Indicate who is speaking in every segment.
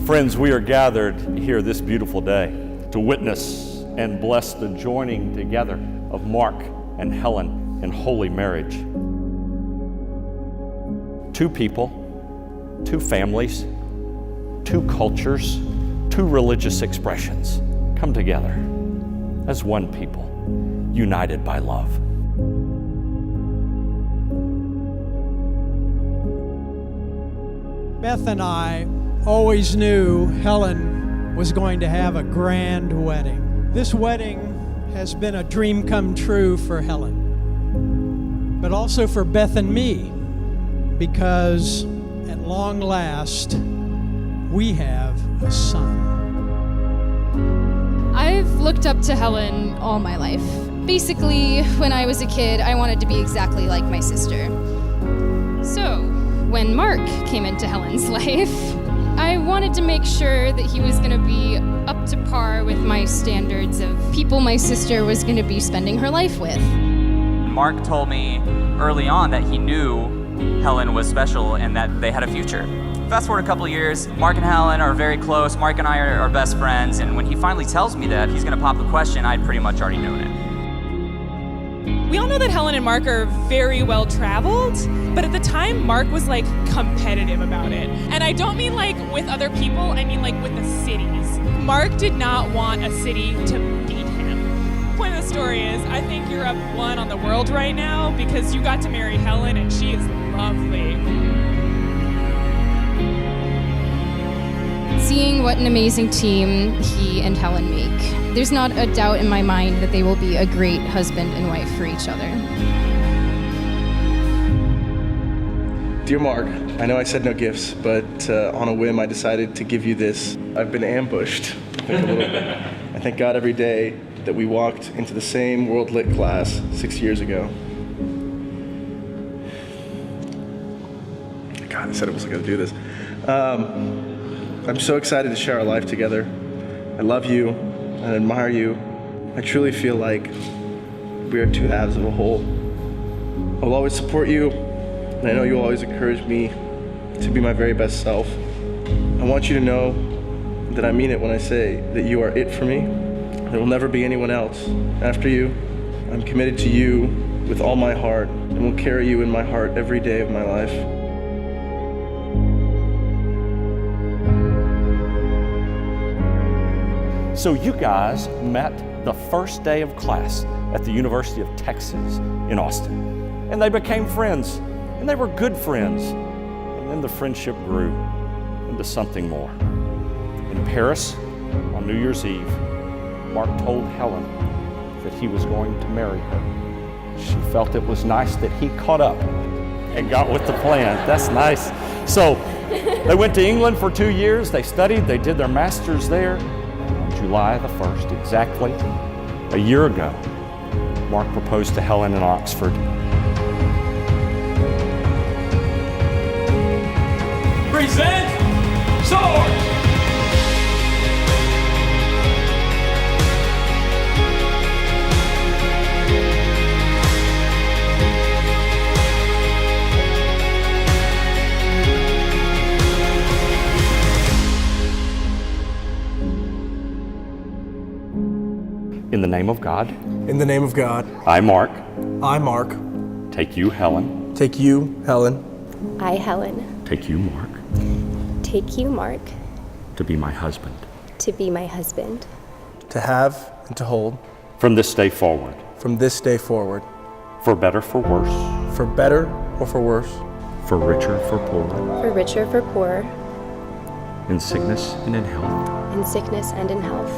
Speaker 1: Friends, we are gathered here this beautiful day to witness and bless the joining together of Mark and Helen in holy marriage. Two people, two families, two cultures, two religious expressions come together as one people, united by love.
Speaker 2: Beth and I always knew Helen was going to have a grand wedding. This wedding has been a dream come true for Helen, but also for Beth and me, because at long last, we have a son.
Speaker 3: I've looked up to Helen all my life. Basically, when I was a kid, I wanted to be exactly like my sister. So, when Mark came into Helen's life, I wanted to make sure that he was going to be up to par with my standards of people my sister was going to be spending her life with.
Speaker 4: Mark told me early on that he knew Helen was special and that they had a future. Fast forward a couple of years, Mark and Helen are very close. Mark and I are best friends, and when he finally tells me that he's going to pop the question, I'd pretty much already known it.
Speaker 5: We all know that Helen and Mark are very well traveled, but at the time, Mark was like competitive about it. And I don't mean like with other people, I mean like with the cities. Mark did not want a city to beat him. Point of the story is, I think you're up one on the world right now because you got to marry Helen and she is lovely.
Speaker 3: Seeing what an amazing team he and Helen make, there's not a doubt in my mind that they will be a great husband and wife for each other.
Speaker 6: Dear Mark, I know I said no gifts, but on a whim I decided to give you this. I've been ambushed, I think, a little bit. I thank God every day that we walked into the same World Lit class 6 years ago. God, I said I wasn't going to do this. I'm so excited to share our life together. I love you, I admire you. I truly feel like we are two halves of a whole. I will always support you, and I know you'll always encourage me to be my very best self. I want you to know that I mean it when I say that you are it for me. There will never be anyone else after you. I'm committed to you with all my heart, and will carry you in my heart every day of my life.
Speaker 1: So you guys met the first day of class at the University of Texas in Austin. And they became friends, and they were good friends. And then the friendship grew into something more. In Paris, on New Year's Eve, Mark told Helen that he was going to marry her. She felt it was nice that he caught up and got with the plan. That's nice. So they went to England for 2 years. They studied, they did their master's there. July the 1st, exactly a year ago, Mark proposed to Helen in Oxford.
Speaker 7: Present swords!
Speaker 1: In the name of God.
Speaker 6: In the name of God.
Speaker 1: I, Mark.
Speaker 6: I, Mark.
Speaker 1: Take you, Helen.
Speaker 6: Take you, Helen.
Speaker 8: I, Helen.
Speaker 1: Take you, Mark.
Speaker 8: Take you, Mark.
Speaker 1: To be my husband.
Speaker 8: To be my husband.
Speaker 6: To have and to hold.
Speaker 1: From this day forward.
Speaker 6: From this day forward.
Speaker 1: For better, for worse.
Speaker 6: For better or for worse.
Speaker 1: For richer, for poorer.
Speaker 8: For richer, for poorer.
Speaker 1: In sickness and in health.
Speaker 8: In sickness and in health.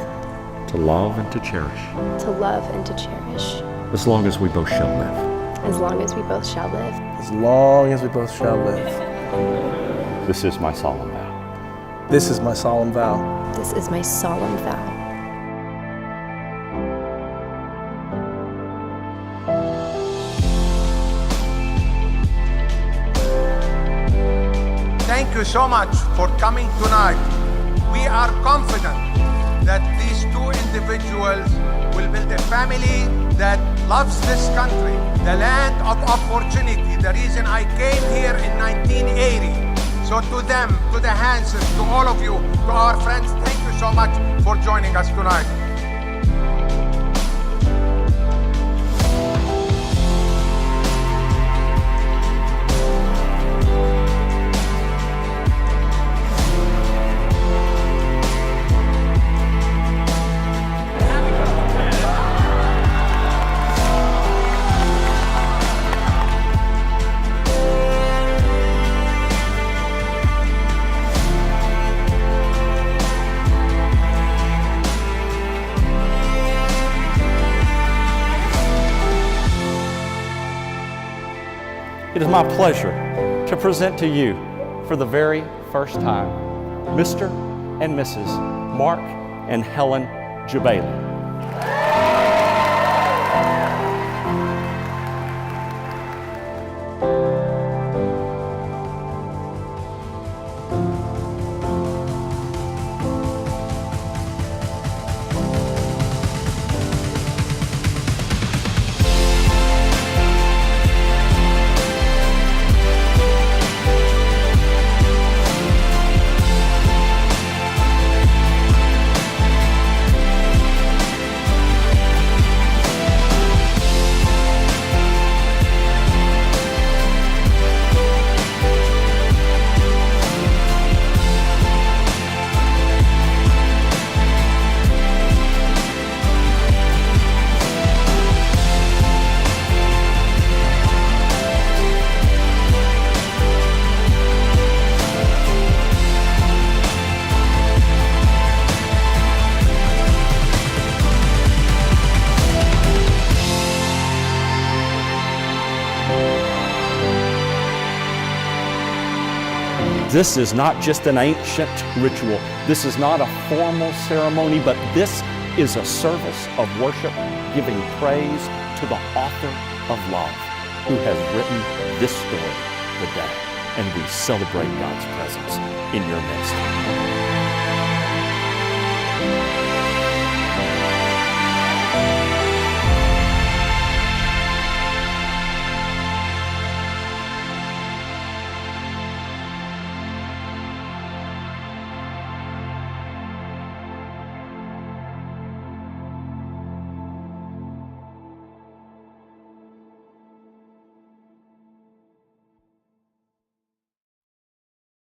Speaker 1: To love and to cherish.
Speaker 8: To love and to cherish.
Speaker 1: As long as we both shall live.
Speaker 8: As long as we both shall live.
Speaker 6: As long as we both shall live.
Speaker 1: This is my solemn vow.
Speaker 6: This is my solemn vow.
Speaker 8: This is my solemn vow.
Speaker 9: Thank you so much for coming tonight. We are confident that these two individuals will build a family that loves this country, the land of opportunity. The reason I came here in 1980 So to them, to the Hansons, to all of you, to our friends, thank you so much for joining us tonight.
Speaker 1: It is my pleasure to present to you for the very first time Mr. and Mrs. Mark and Helen Jubaili. This is not just an ancient ritual. This is not a formal ceremony, but this is a service of worship, giving praise to the author of love who has written this story today. And we celebrate God's presence in your midst.